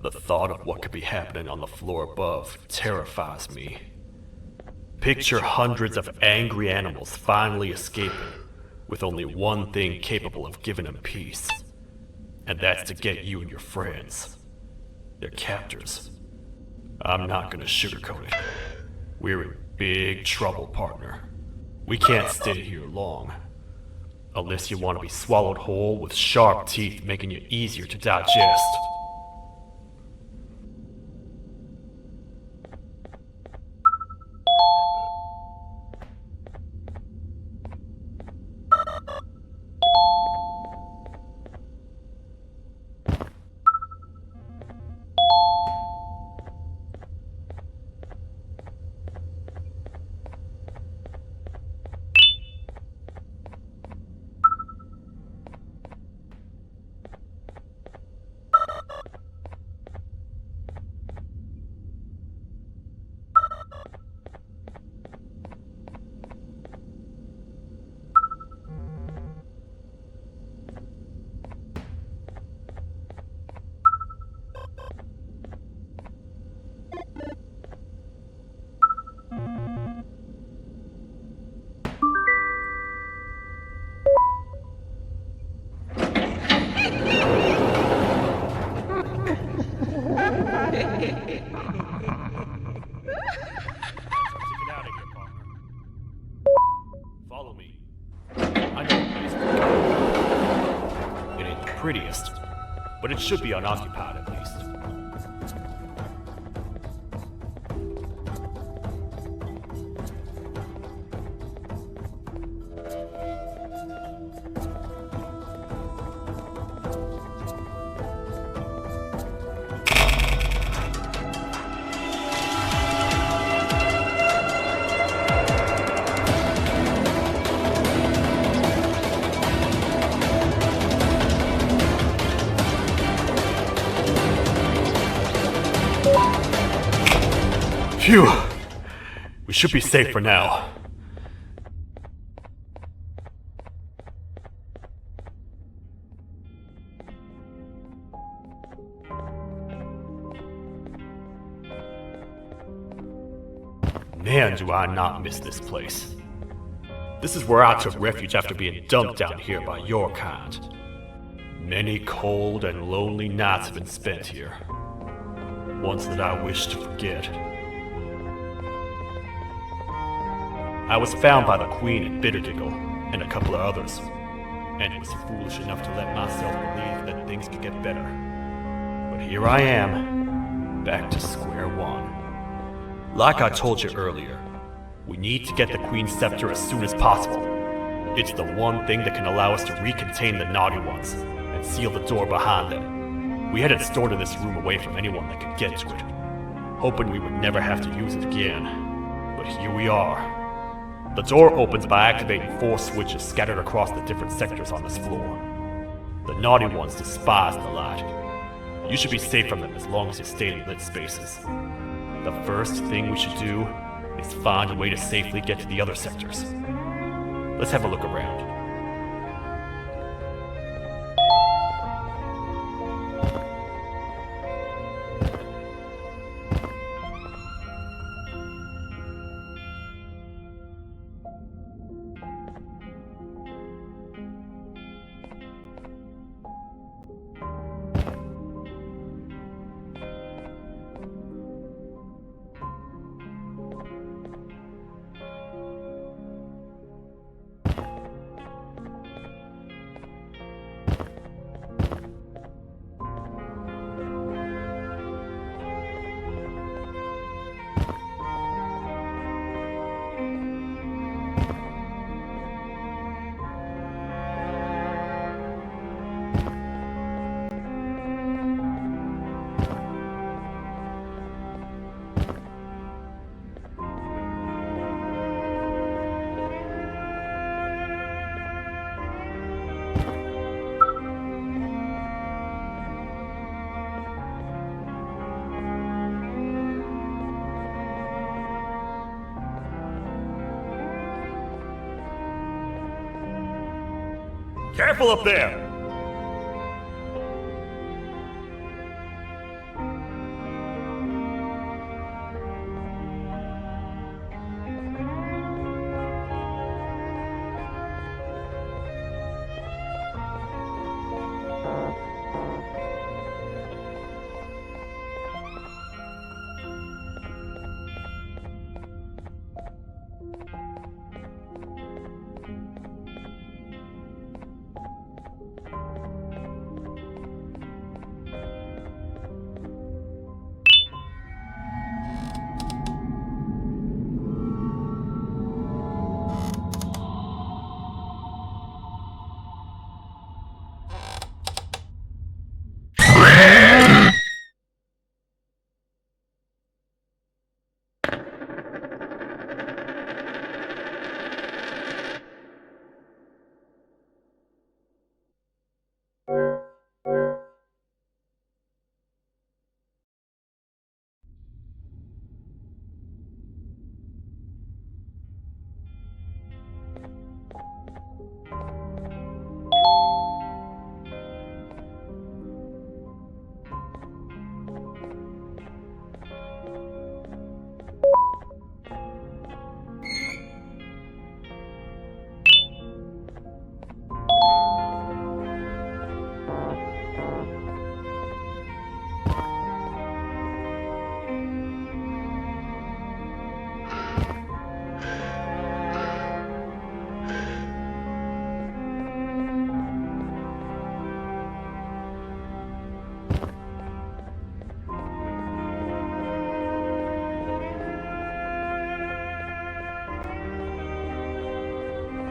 The thought of what could be happening on the floor above terrifies me. Picture hundreds of angry animals finally escaping, with only one thing capable of giving them peace. And that's to get you and your friends, their captors. I'm not gonna sugarcoat it. We're in big trouble, partner. We can't stay here long. Unless you want to be swallowed whole with sharp teeth making you easier to digest. Follow me. I know a place for you. It ain't the prettiest, but it should be unoccupied at least. Phew! We should be safe for now. Man, do I not miss this place. This is where I took refuge after being dumped down here by your kind. Many cold and lonely nights have been spent here. Ones that I wish to forget. I was found by the Queen at Bitterdiggle and a couple of others, and was foolish enough to let myself believe that things could get better. But here I am, back to square one. Like I told you earlier, we need to get the Queen's scepter as soon as possible. It's the one thing that can allow us to recontain the naughty ones and seal the door behind them. We had it stored in this room away from anyone that could get to it, hoping we would never have to use it again. But here we are. The door opens by activating 4 switches scattered across the different sectors on this floor. The naughty ones despise the light. You should be safe from them as long as you stay in lit spaces. The first thing we should do is find a way to safely get to the other sectors. Let's have a look around. Careful up there!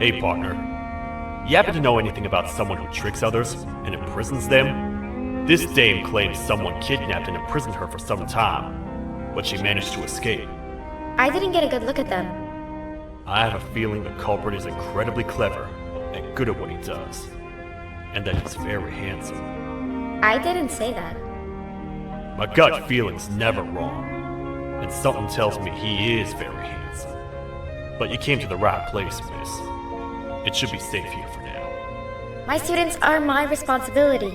Hey partner, you happen to know anything about someone who tricks others and imprisons them? This dame claims someone kidnapped and imprisoned her for some time, but she managed to escape. I didn't get a good look at them. I have a feeling the culprit is incredibly clever and good at what he does, and that he's very handsome. I didn't say that. My gut feeling's never wrong, and something tells me he is very handsome. But you came to the right place, miss. It should be safe here for now. My students are my responsibility.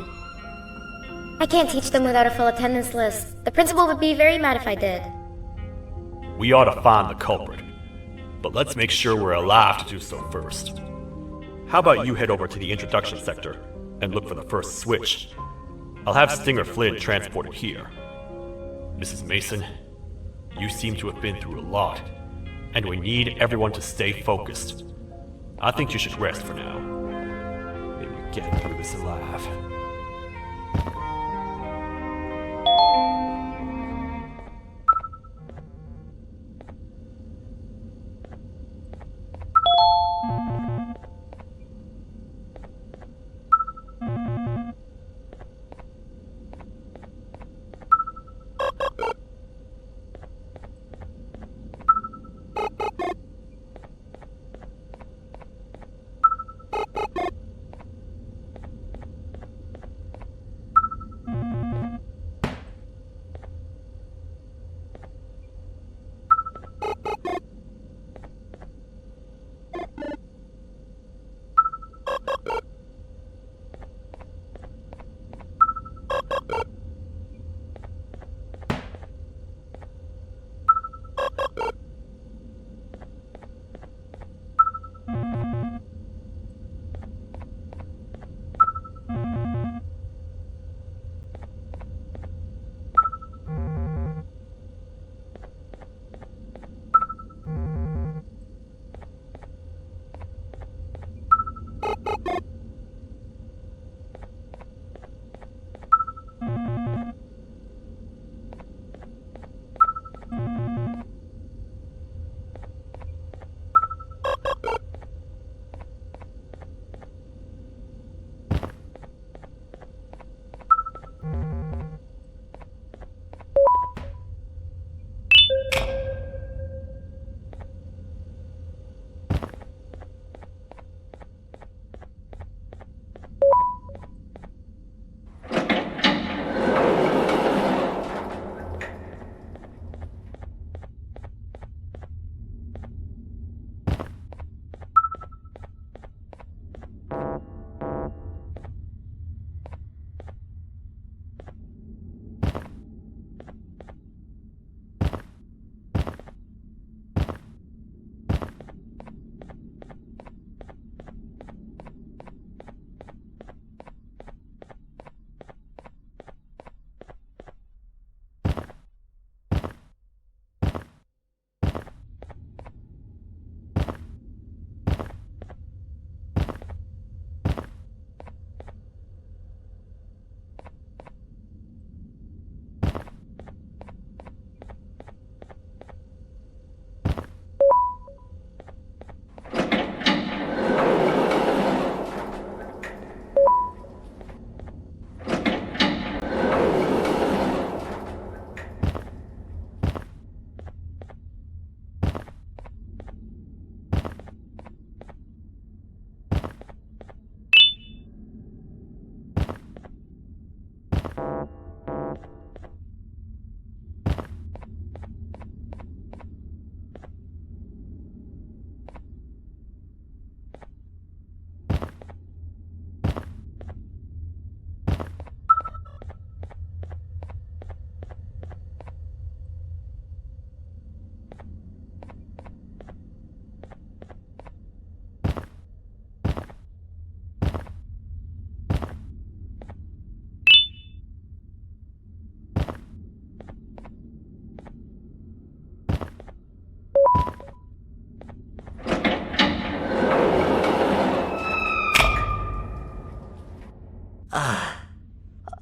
I can't teach them without a full attendance list. The principal would be very mad if I did. We ought to find the culprit, but let's make sure we're alive to do so first. How about you head over to the introduction sector and look for the first switch? I'll have Stinger Flynn transported here. Mrs. Mason, you seem to have been through a lot, and we need everyone to stay focused. I think you should rest for now. May we get through this alive.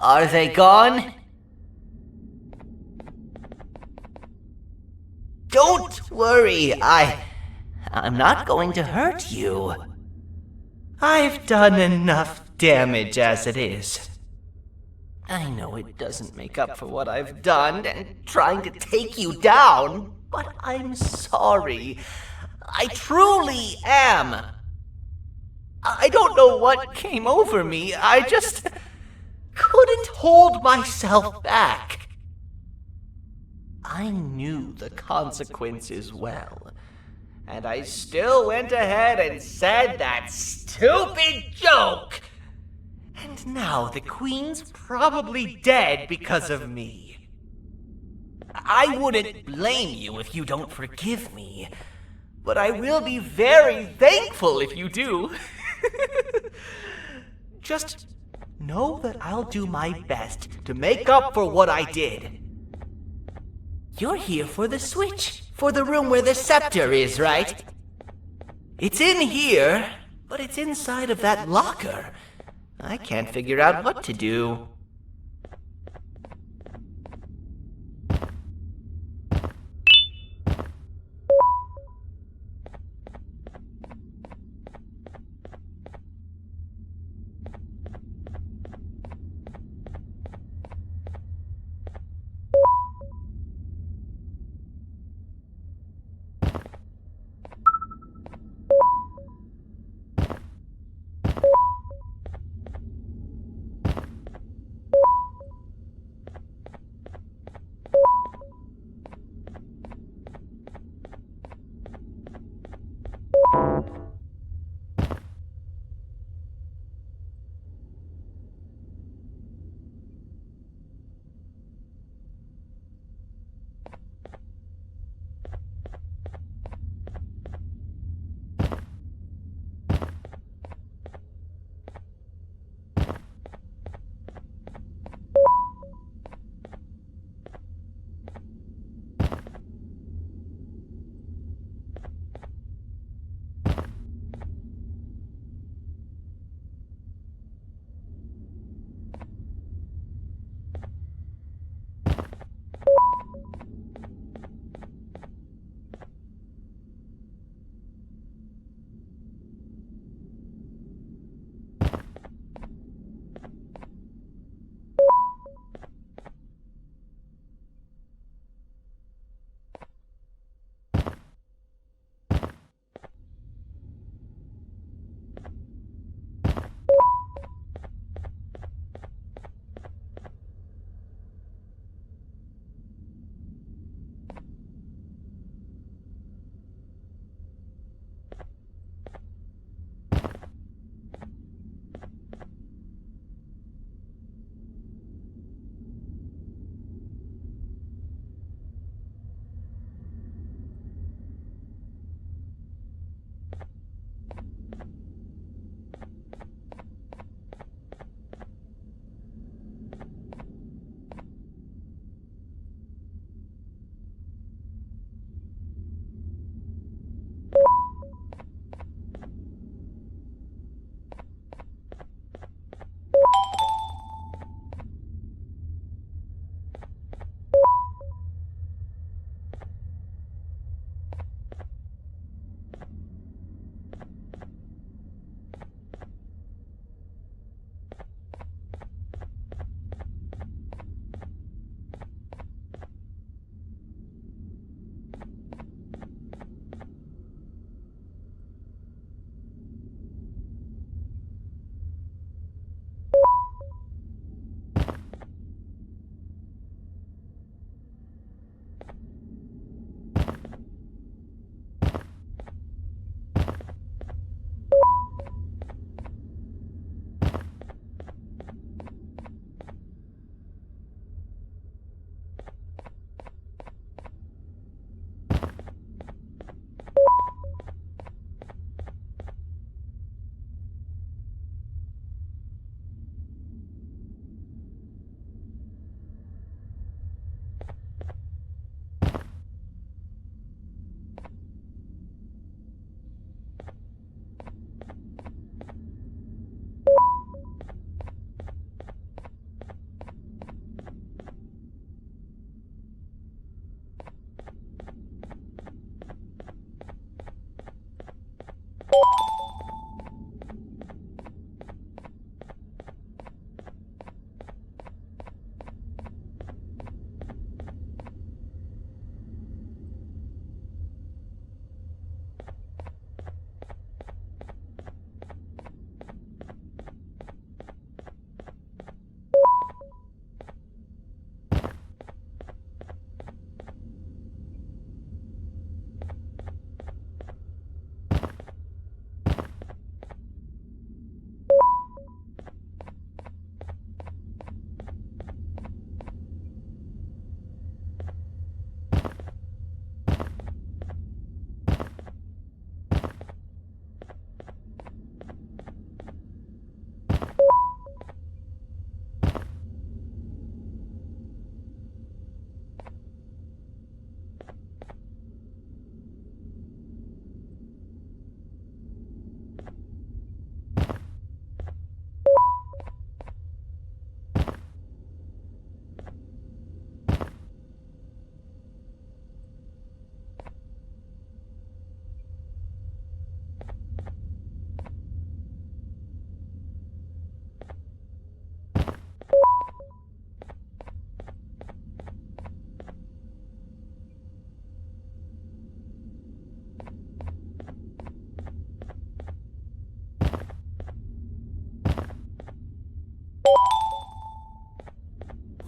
Are they gone? Don't worry, I'm not going to hurt you. I've done enough damage as it is. I know it doesn't make up for what I've done and trying to take you down, but I'm sorry. I truly am. I don't know what came over me. I just couldn't hold myself back. I knew the consequences well, and I still went ahead and said that stupid joke. And now the Queen's probably dead because of me. I wouldn't blame you if you don't forgive me, but I will be very thankful if you do. Just know that I'll do my best to make up for what I did. You're here for the switch, for the room where the scepter is, right? It's in here, but it's inside of that locker. I can't figure out what to do.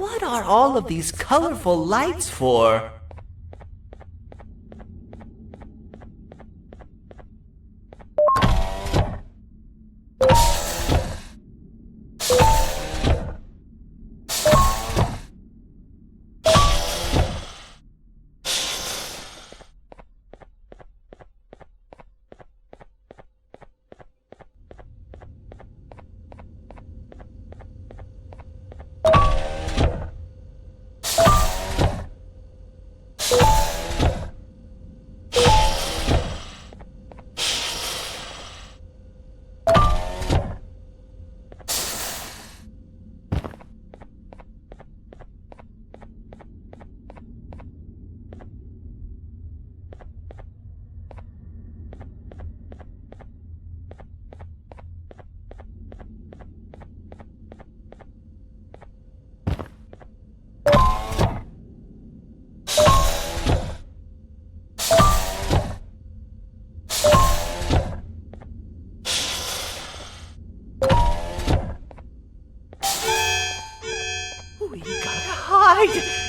What are all of these colorful lights for?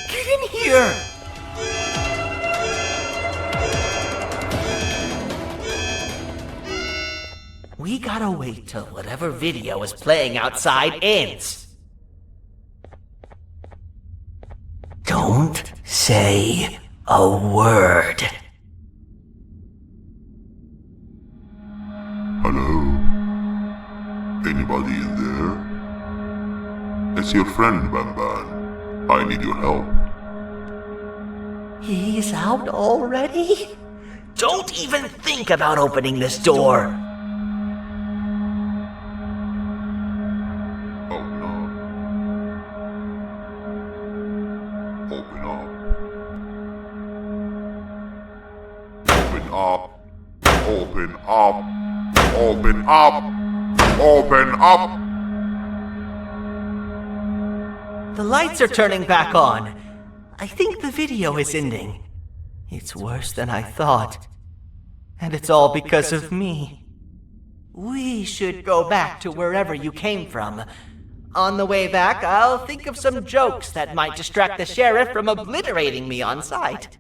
Get in here! We gotta wait till whatever video is playing outside ends. Don't say a word. Hello? Anybody in there? It's your friend, Banban. I need your help. He's out already? Don't even think about opening this door. Open up. Open up. Open up. Open up. Open up. Open up. The lights are turning back on. I think the video is ending. It's worse than I thought. And it's all because of me. We should go back to wherever you came from. On the way back, I'll think of some jokes that might distract the sheriff from obliterating me on sight.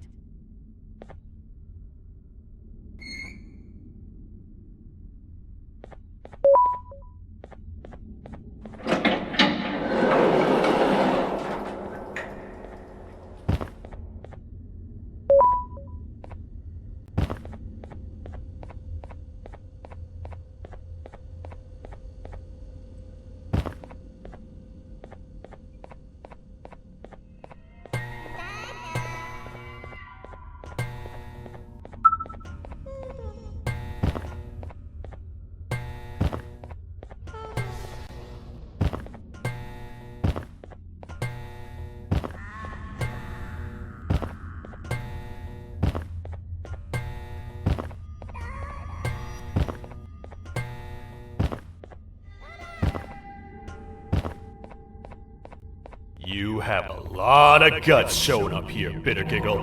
You have a lot of guts showing up here, Bitter Giggle.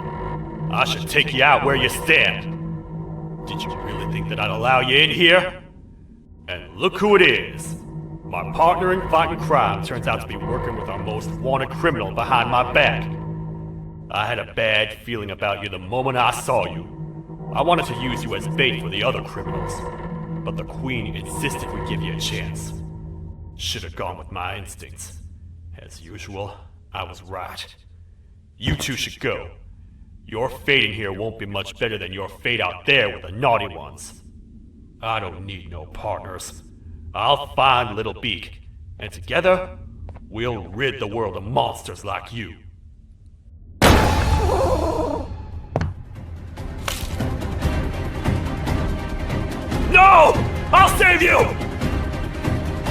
I should take you out where you stand. Did you really think that I'd allow you in here? And look who it is. My partner in fighting crime turns out to be working with our most wanted criminal behind my back. I had a bad feeling about you the moment I saw you. I wanted to use you as bait for the other criminals, but the Queen insisted we give you a chance. Should have gone with my instincts. As usual, I was right. You two should go. Your fate in here won't be much better than your fate out there with the naughty ones. I don't need no partners. I'll find Little Beak, and together, we'll rid the world of monsters like you. No! I'll save you!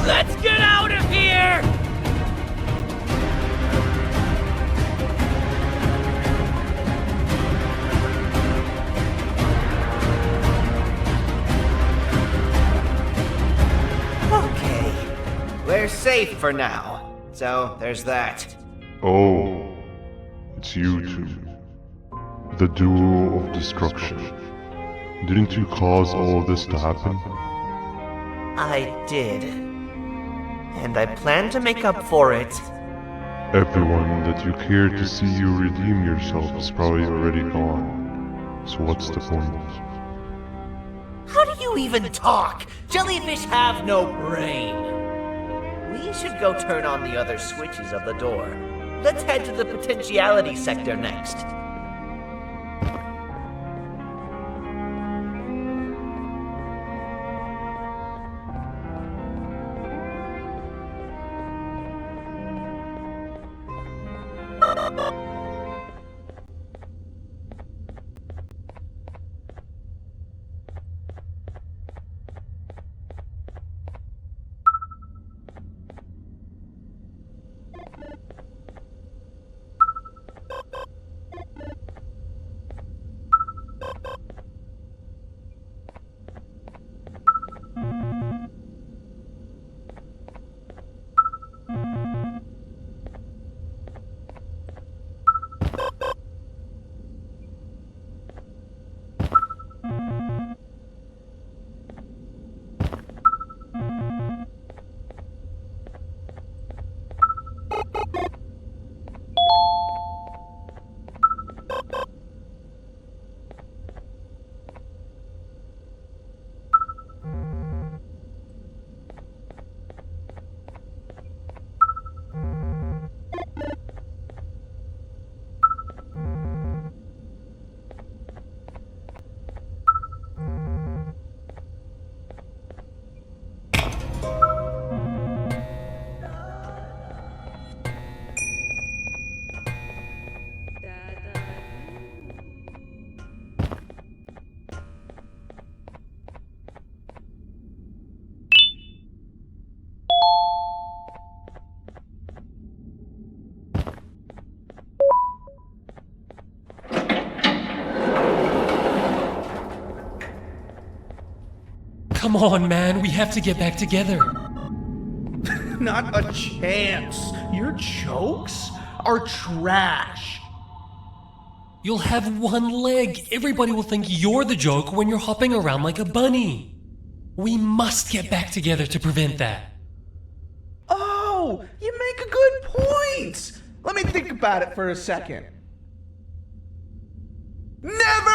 Let's get out of here! We're safe for now, so there's that. Oh, it's you two. The duo of destruction. Didn't you cause all of this to happen? I did. And I plan to make up for it Everyone that you cared to see you redeem yourself is probably already gone. So what's the point? How do you even talk? Jellyfish have no brain. We should go turn on the other switches of the door. Let's head to the potentiality sector next. Come on, man, we have to get back together. Not a chance. Your jokes are trash. You'll have one leg. Everybody will think you're the joke when you're hopping around like a bunny. We must get back together to prevent that. Oh, you make a good point. Let me think about it for a second. Never!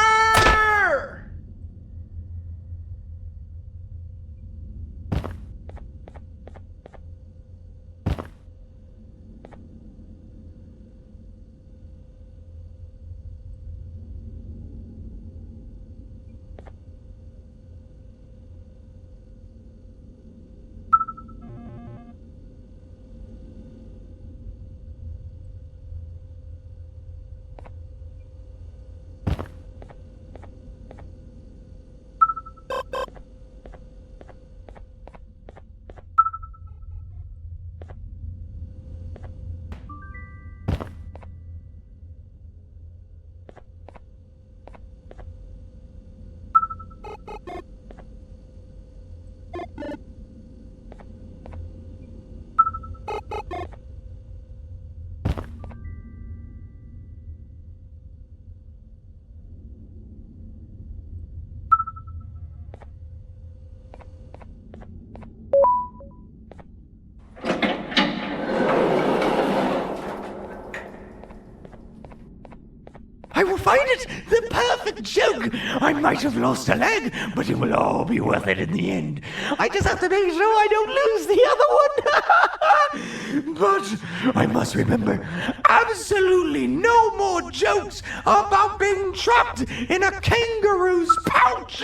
I will find it! The perfect joke! I might have lost a leg, but it will all be worth it in the end. I just have to make sure I don't lose the other one! But I must remember, absolutely no more jokes about being trapped in a kangaroo's pouch!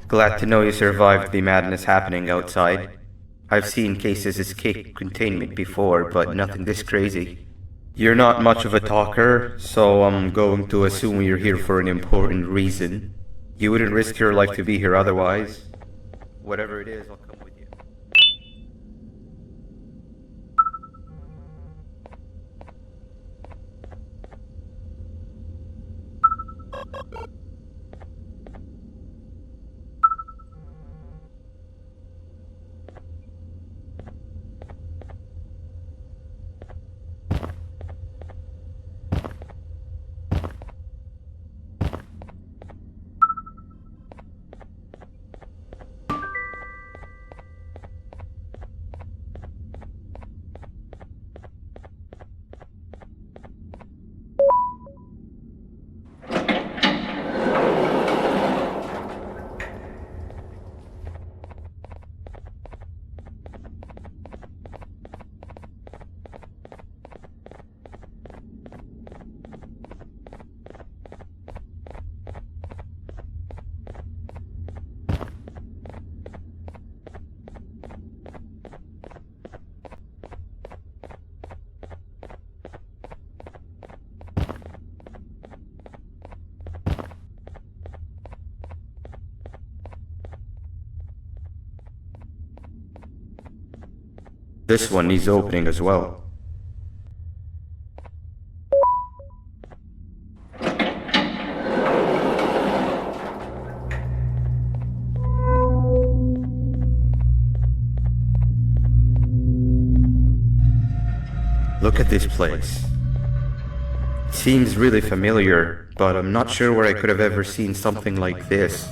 Glad to know you survived the madness happening outside. I've seen cases escape containment before, but nothing this crazy. You're not much of a talker, so I'm going to assume you're here for an important reason. You wouldn't risk your life to be here otherwise. Whatever it is, I'll come with you. This one needs opening as well. Look at this place. It seems really familiar, but I'm not sure where I could have ever seen something like this.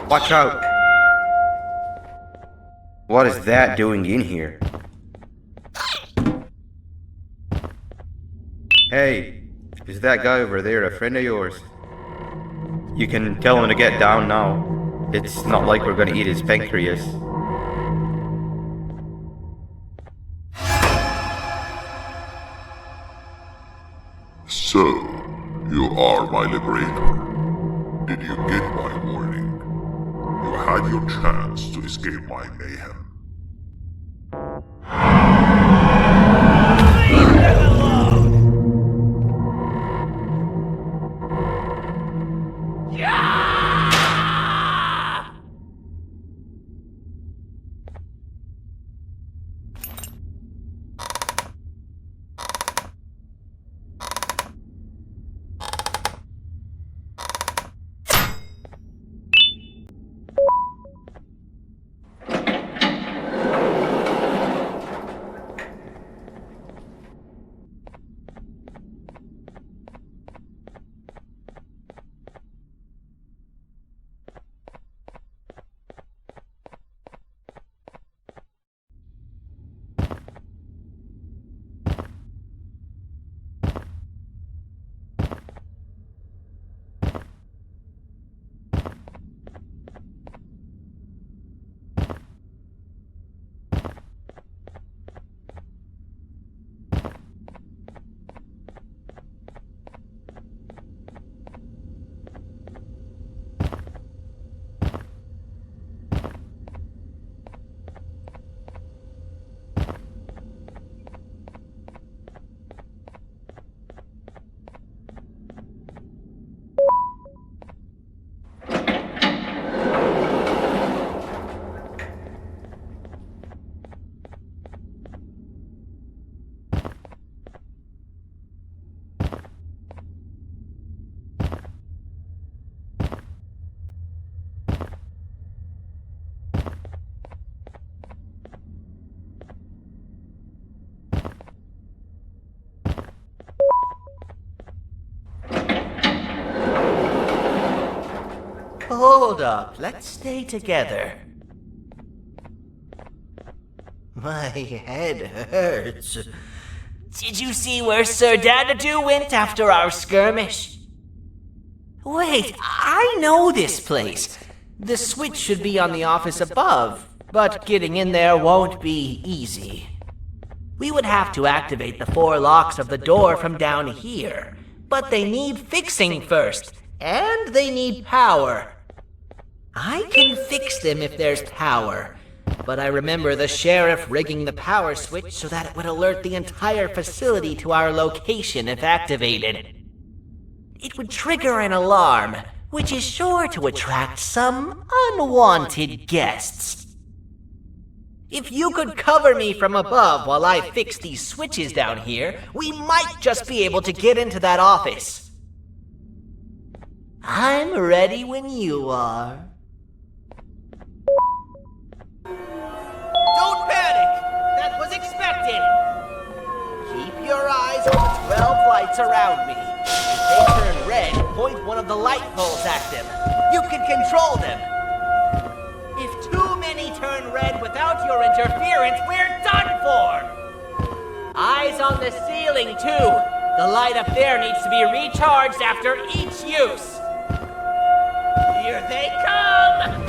Watch out! What is that doing in here? Hey, is that guy over there a friend of yours? You can tell him to get down now. It's not like we're gonna eat his pancreas. So, you are my liberator. Did you get my warning? You had your chance to escape my mayhem. Hold up, let's stay together. My head hurts. Did you see where Sir Dadadoo went after our skirmish? Wait, I know this place. The switch should be on the office above, but getting in there won't be easy. We would have to activate the 4 locks of the door from down here, but they need fixing first, and they need power. I can fix them if there's power, but I remember the sheriff rigging the power switch so that it would alert the entire facility to our location if activated. It would trigger an alarm, which is sure to attract some unwanted guests. If you could cover me from above while I fix these switches down here, we might just be able to get into that office. I'm ready when you are. Don't panic! That was expected! Keep your eyes on the 12 lights around me. If they turn red, point one of the light poles at them. You can control them. If too many turn red without your interference, we're done for! Eyes on the ceiling, too. The light up there needs to be recharged after each use. Here they come!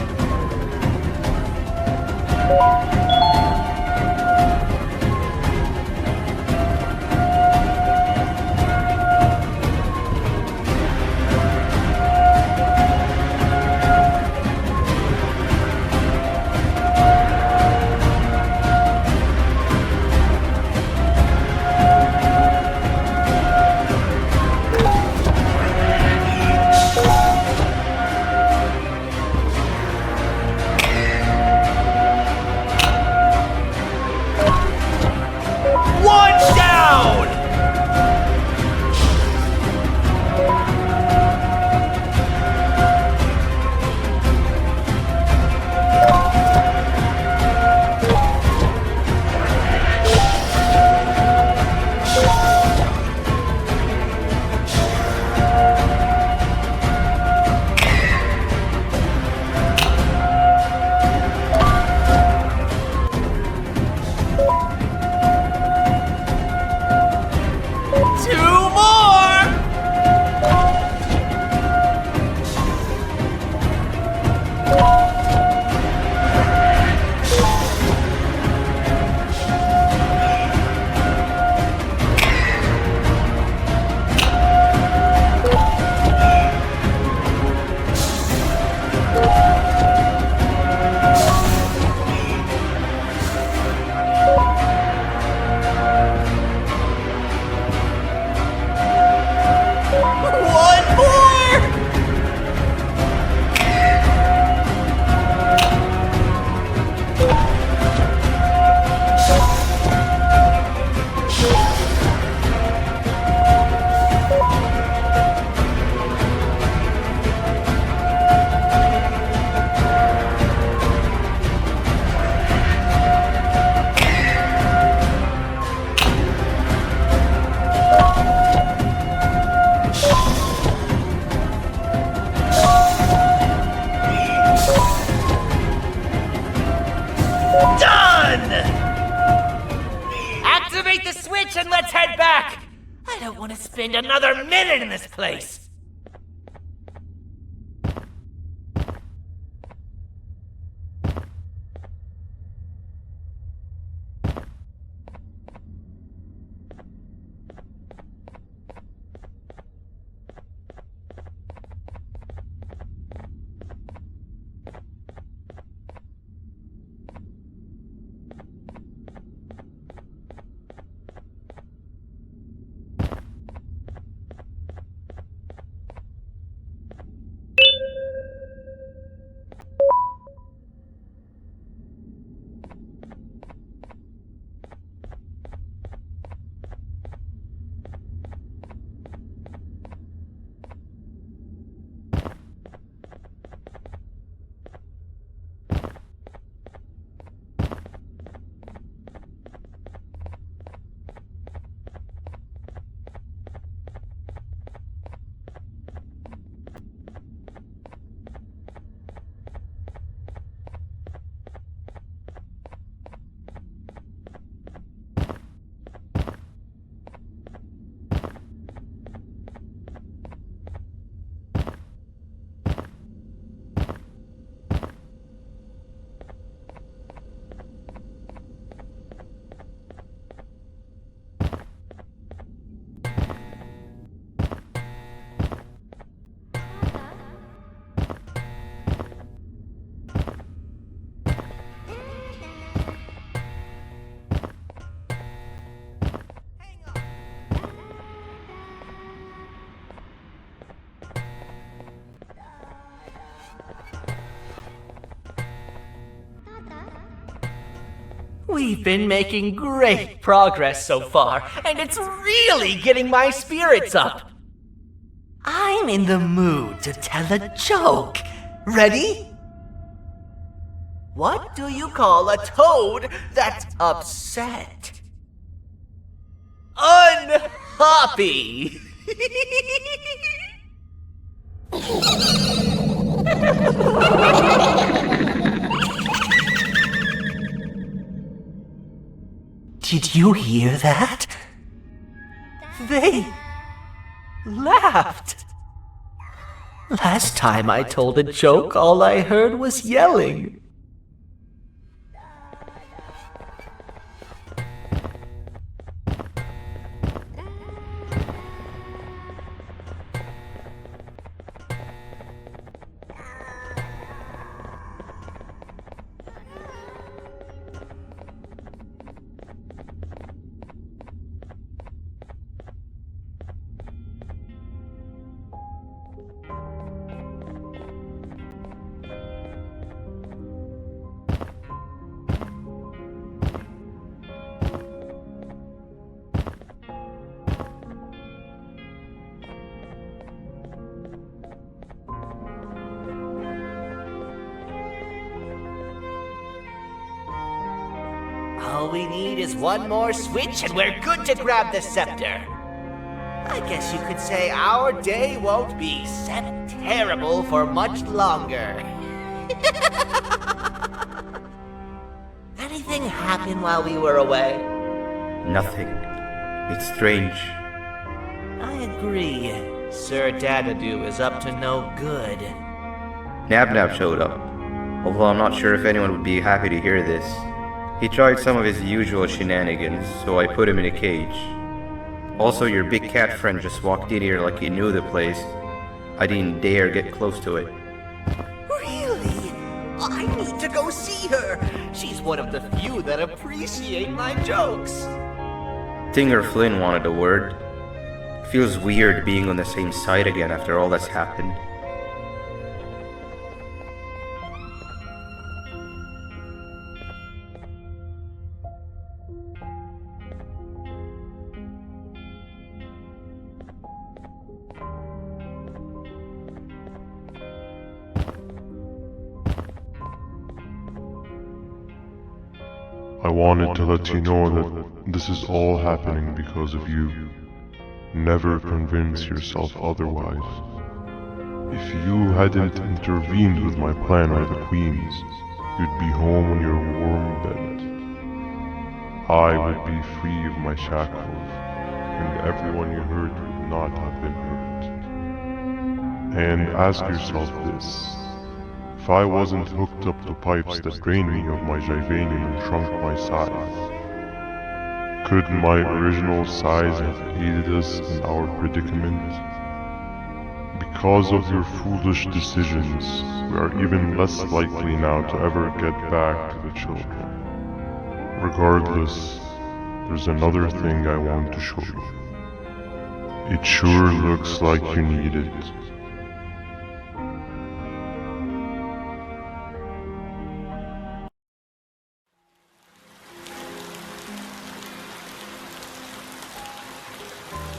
back! I don't want to spend another minute in this place! We've been making great progress so far, and it's really getting my spirits up. I'm in the mood to tell a joke. Ready? What do you call a toad that's upset? Unhappy! Did you hear that? They laughed. Last time I told a joke, all I heard was yelling. All we need is one more switch and we're good to grab the scepter. I guess you could say our day won't be terrible for much longer. Anything happen while we were away? Nothing. It's strange. I agree. Sir Dadadoo is up to no good. Nab showed up, although I'm not sure if anyone would be happy to hear this. He tried some of his usual shenanigans, so I put him in a cage. Also, your big cat friend just walked in here like he knew the place. I didn't dare get close to it. Really? I need to go see her. She's one of the few that appreciate my jokes. Tinger Flynn wanted a word. Feels weird being on the same side again after all that's happened. I wanted to let you know that this is all happening because of you. Never convince yourself otherwise. If you hadn't intervened with my plan with the queens, you'd be home in your warm bed. I would be free of my shackles, and everyone you hurt would not have been hurt. And ask yourself this. If I wasn't hooked up to pipes that drained me of my Jivanium and shrunk my size, could my original size have aided us in our predicament? Because of your foolish decisions, we are even less likely now to ever get back to the children. Regardless, there's another thing I want to show you. It sure looks like you need it.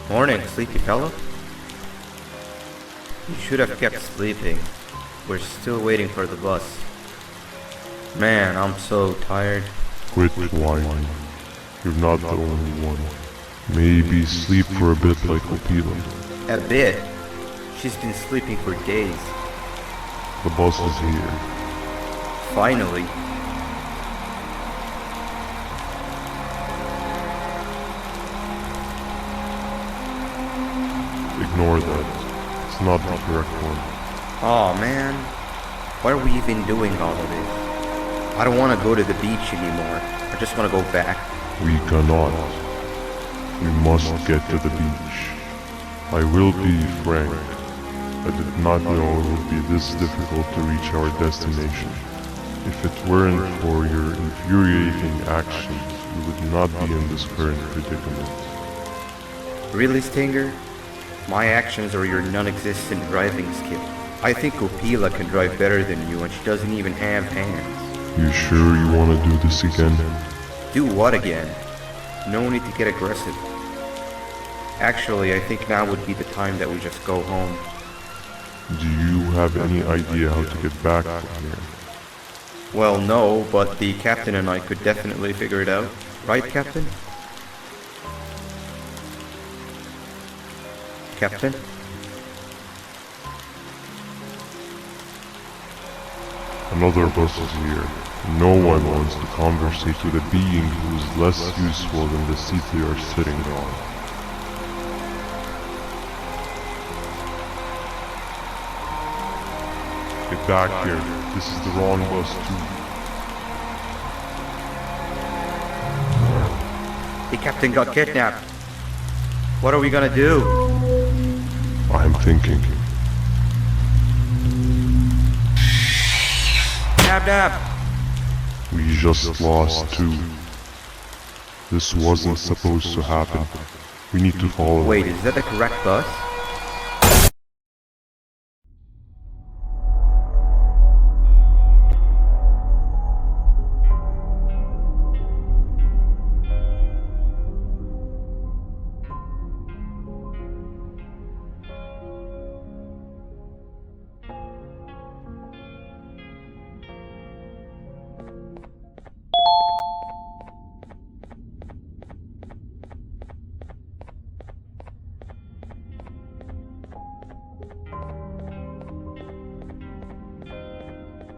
Morning, sleepy fellow. You should have kept sleeping. We're still waiting for the bus. Man, I'm so tired. Quit whining. You're not the only one. Maybe sleep for a bit like Opila. A bit? She's been sleeping for days. The bus is here. Finally. Ignore that. It's not the correct one. Aw, man. Why are we even doing all of this? I don't want to go to the beach anymore. I just want to go back. We cannot. We must get to the beach. I will be frank. I did not know it would be this difficult to reach our destination. If it weren't for your infuriating actions, we would not be in this current predicament. Really, Stinger? My actions are your non-existent driving skill. I think Opila can drive better than you and she doesn't even have hands. You sure you want to do this again? Do what again? No need to get aggressive. Actually, I think now would be the time that we just go home. Do you have any idea how to get back from here? Well, no, but the captain and I could definitely figure it out. Right, Captain? Captain? Another bus is here. No one wants to conversate with a being who is less useful than the seat they are sitting on. Get back here. This is the wrong bus too. The captain got kidnapped. What are we gonna do? I'm thinking. Dab. We just lost two. This wasn't supposed to happen. We need to follow. Wait, is that the correct bus?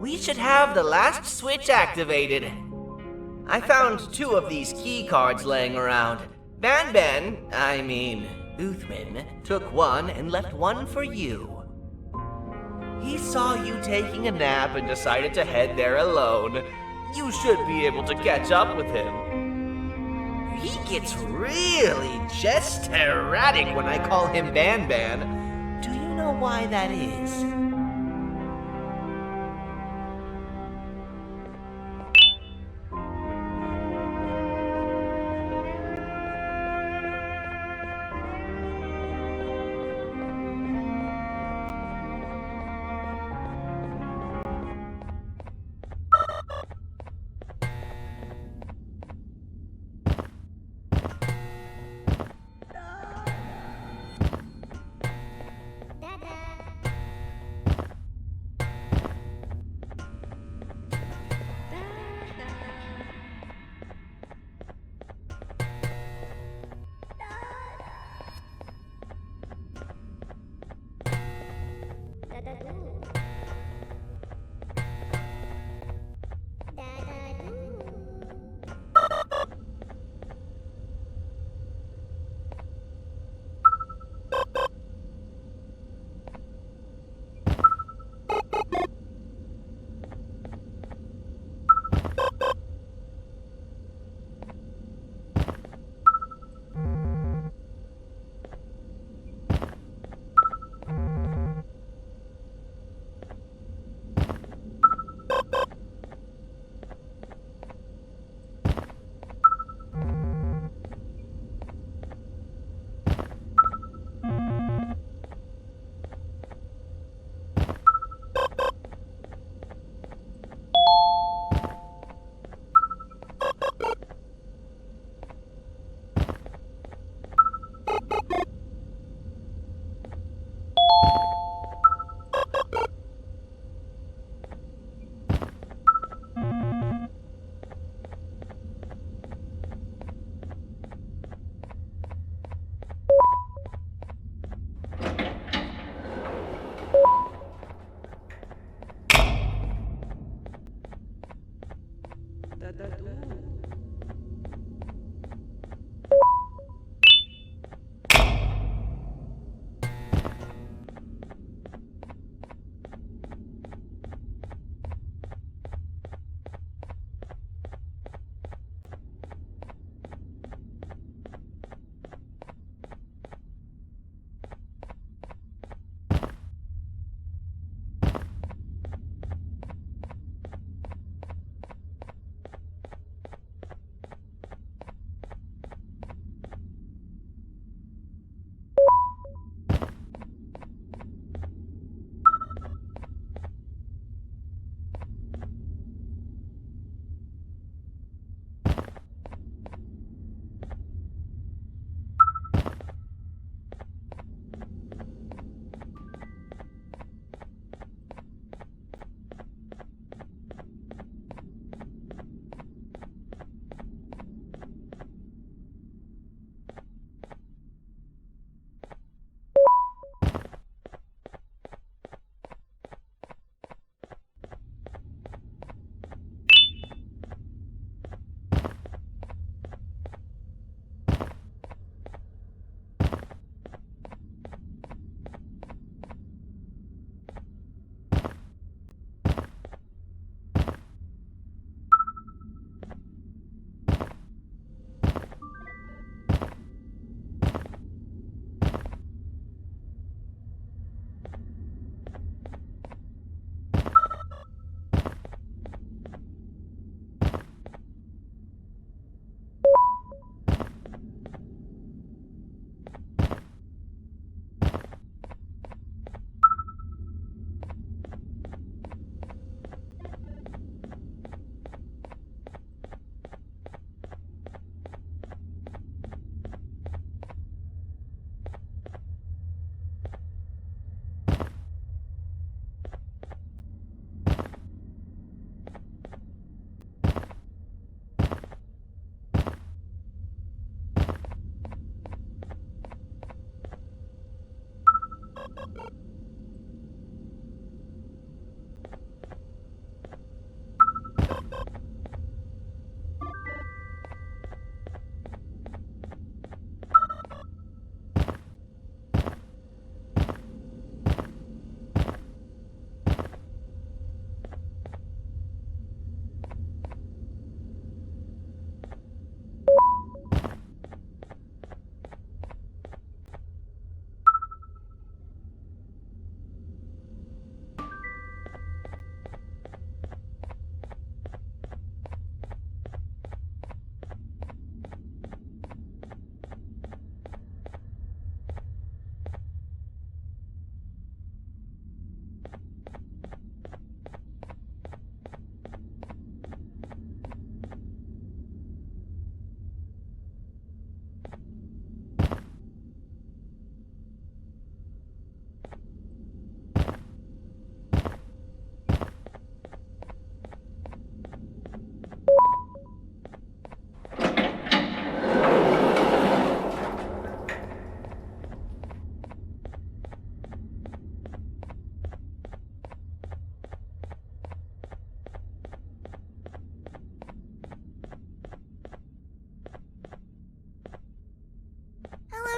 We should have the last switch activated. I found 2 of these key cards laying around. Uthman, took one and left one for you. He saw you taking a nap and decided to head there alone. You should be able to catch up with him. He gets really just erratic when I call him Banban. Do you know why that is?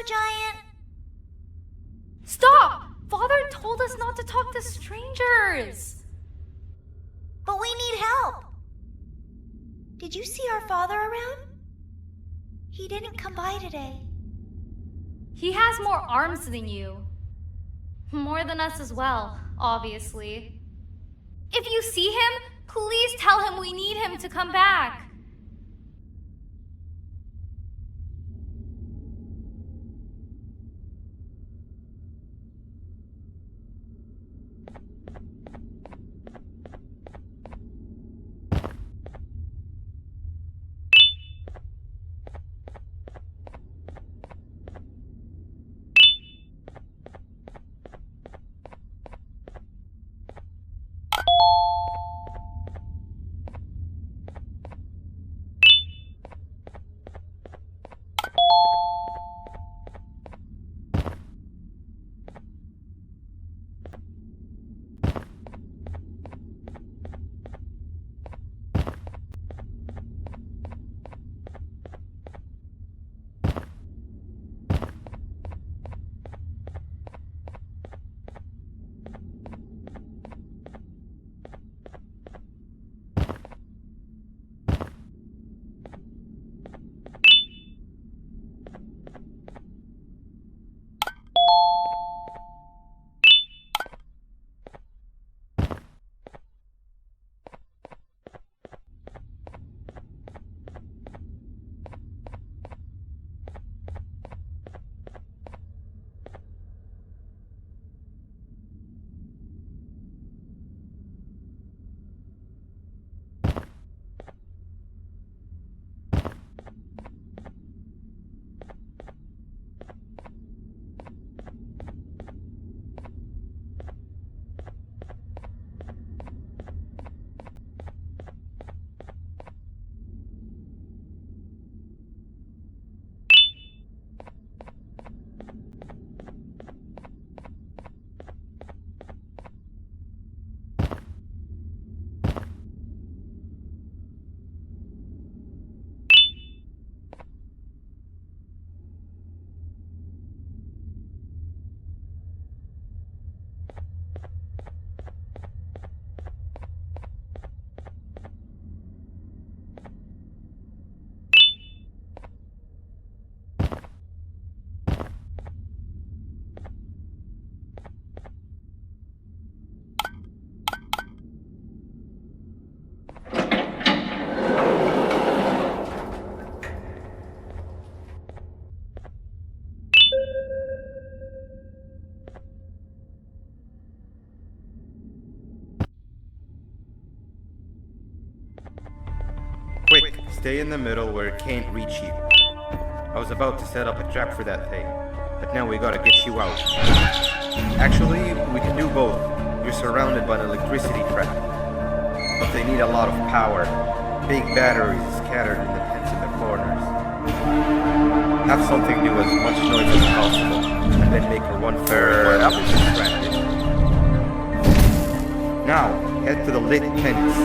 Giant. Stop! Father told us not to talk to strangers! But we need help. Did you see our father around? He didn't come by today. He has more arms than you. More than us as well, obviously. If you see him, please tell him we need him to come back. Stay in the middle where it can't reach you. I was about to set up a trap for that thing, but now we gotta get you out. Actually, we can do both. You're surrounded by an electricity trap, but they need a lot of power. Big batteries scattered in the pits in the corners. Have something do as much noise as possible, and then make her run forward while she's distracted. Now, head to the lit tents.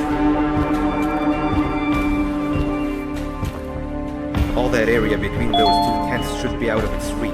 All that area between those two tents should be out of its reach.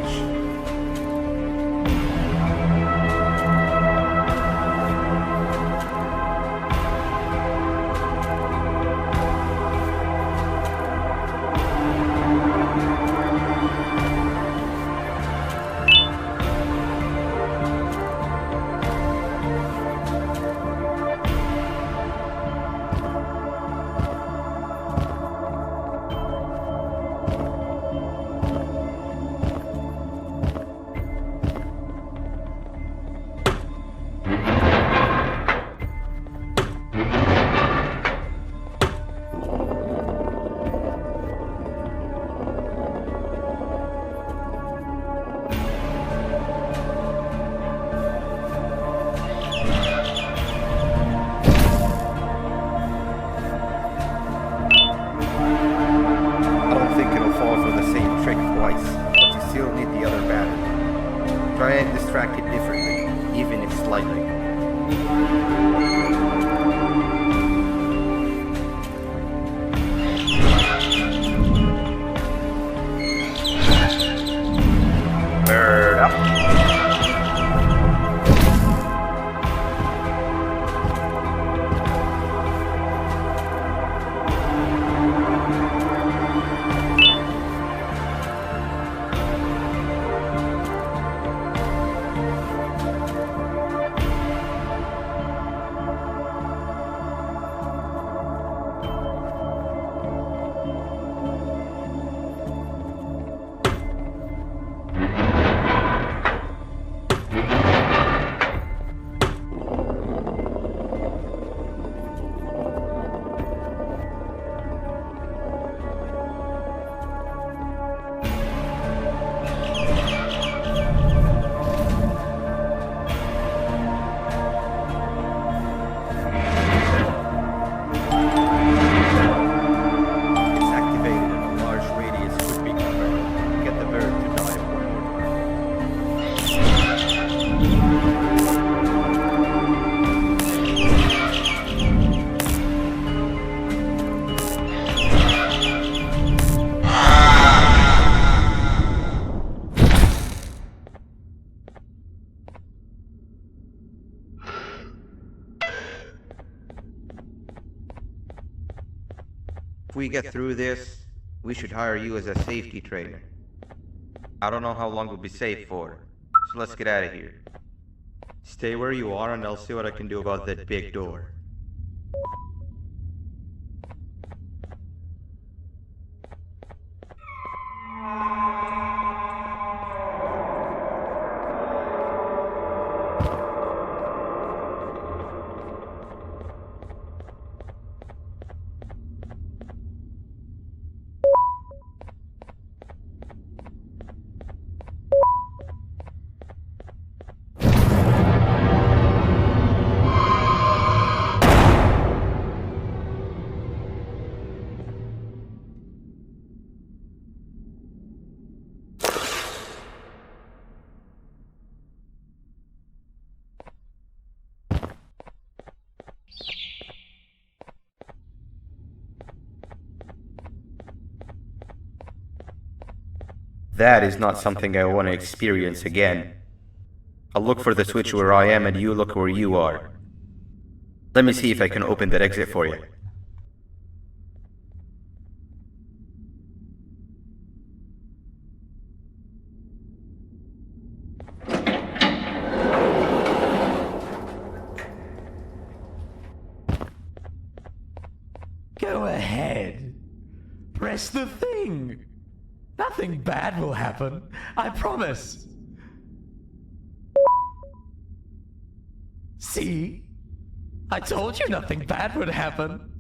If we get through this, we should hire you as a safety trainer. I don't know how long we'll be safe for, so let's get out of here. Stay where you are and I'll see what I can do about that big door. That is not something I want to experience again. I'll look for the switch where I am and you look where you are. Let me see if I can open that exit for you. Go ahead. Press the thing. Nothing bad will happen. I promise. See? I told you nothing bad would happen.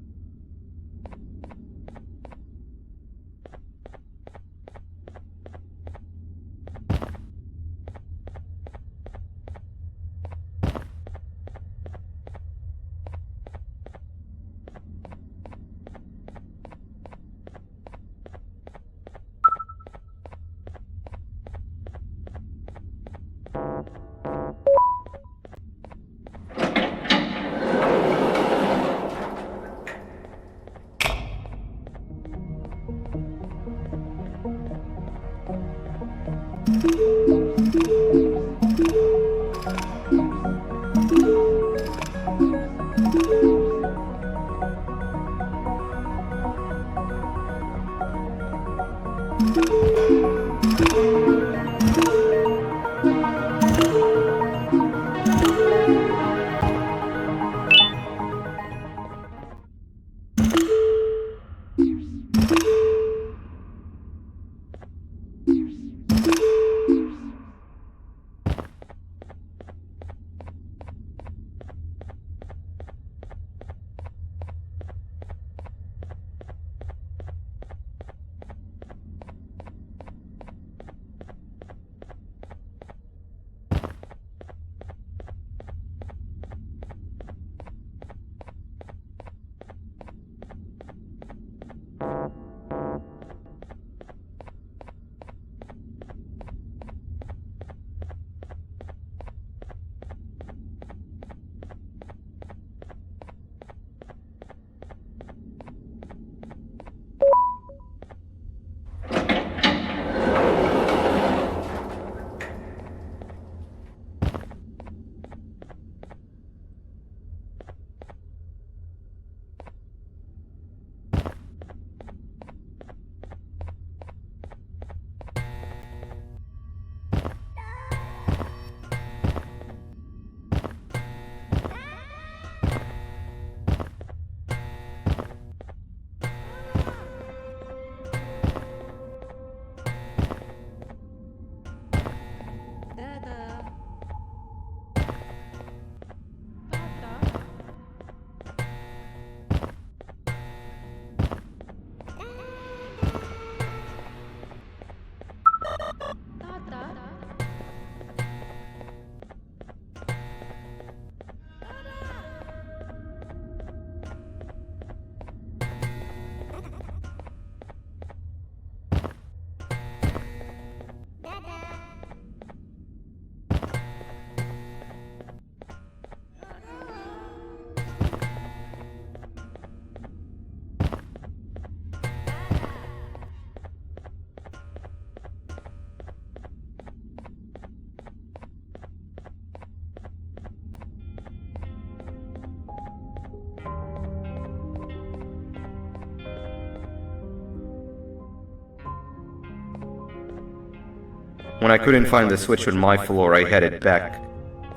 When I couldn't find the switch on my floor, I headed back.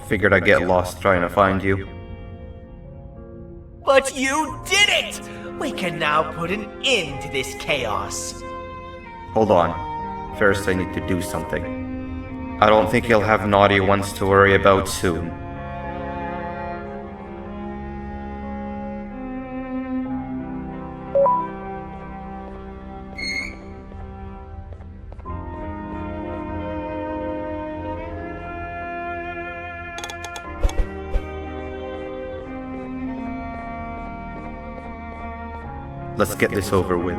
Figured I'd get lost trying to find you. But you did it! We can now put an end to this chaos. Hold on. First I need to do something. I don't think he'll have naughty ones to worry about soon. Let's get this over with.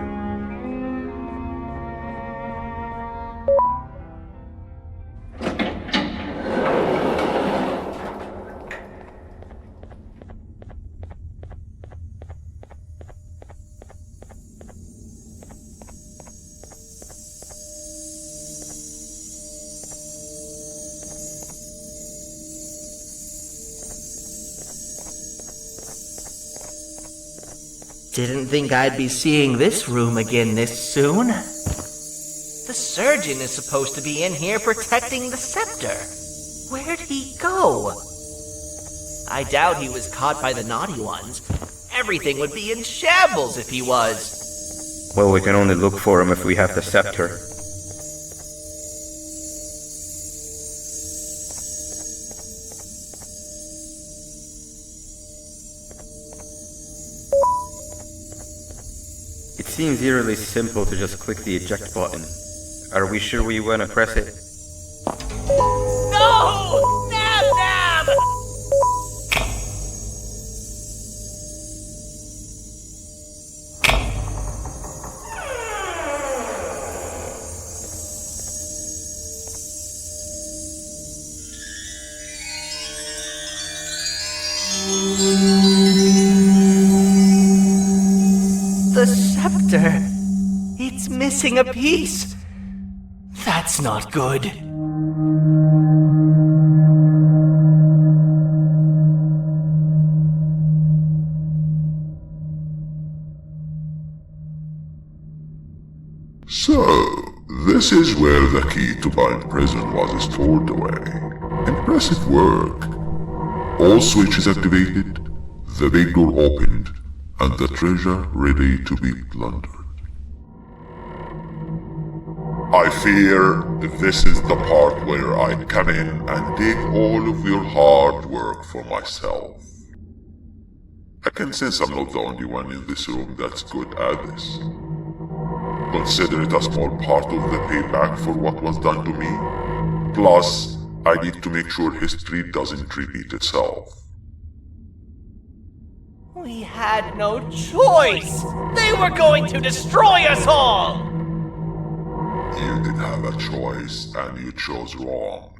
Didn't think I'd be seeing this room again this soon. The surgeon is supposed to be in here protecting the scepter. Where'd he go? I doubt he was caught by the naughty ones. Everything would be in shambles if he was. Well, we can only look for him if we have the scepter. It seems eerily simple to just click the eject button. Are we sure we want to press it? No! Nab Nab! The scepter. It's missing a piece. That's not good. So, This is where the key to Bind Prison was stored away. Impressive work. All switches activated, the big door opened, and the treasure ready to be plundered. I fear this is the part where I come in and take all of your hard work for myself. I can sense I'm not the only one in this room that's good at this. Consider it a small part of the payback for what was done to me. Plus, I need to make sure history doesn't repeat itself. We had no choice! They were going to destroy us all! You did have a choice, and you chose wrong.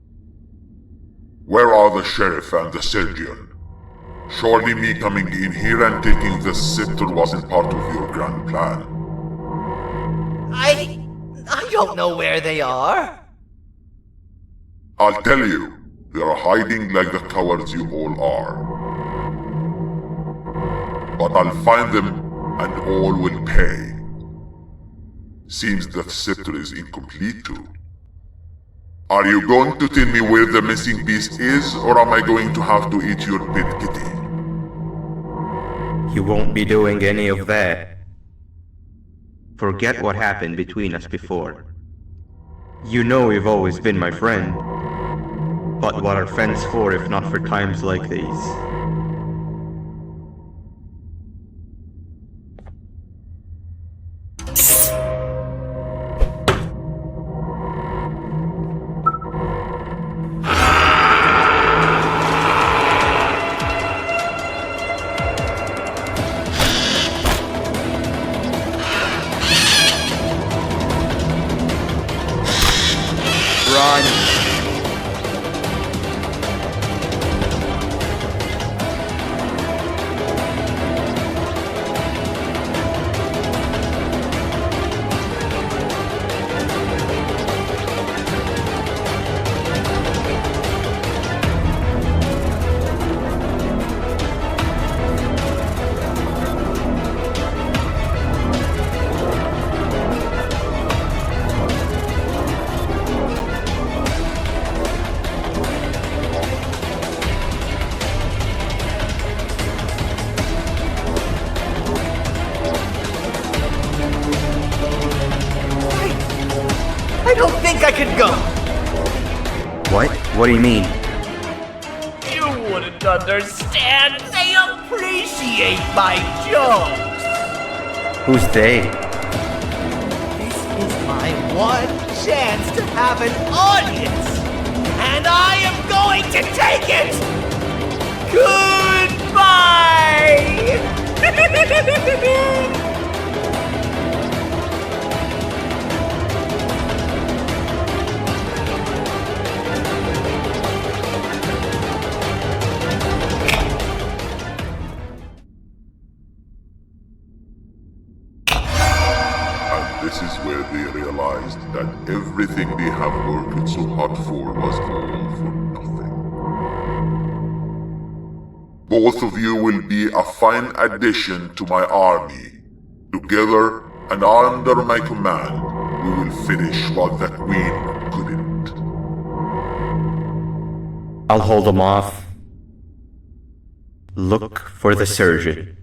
Where are the sheriff and the surgeon? Surely me coming in here and taking the scepter wasn't part of your grand plan. I don't know where they are. I'll tell you, they are hiding like the cowards you all are. But I'll find them, and all will pay. Seems that scepter is incomplete too. Are you going to tell me where the missing piece is, or am I going to have to eat your pet kitty? You won't be doing any of that. Forget what happened between us before. You know you've always been my friend. But what are friends for if not for times like these? I don't think I can go. What? What do you mean? You wouldn't understand. They appreciate my jokes. Who's they? This is my one chance to have an audience, and I am going to take it. Goodbye. This is where they realized that everything they have worked so hard for was all for nothing. Both of you will be a fine addition to my army. Together and under my command, we will finish what the Queen couldn't. I'll hold them off. Look for the surgeon.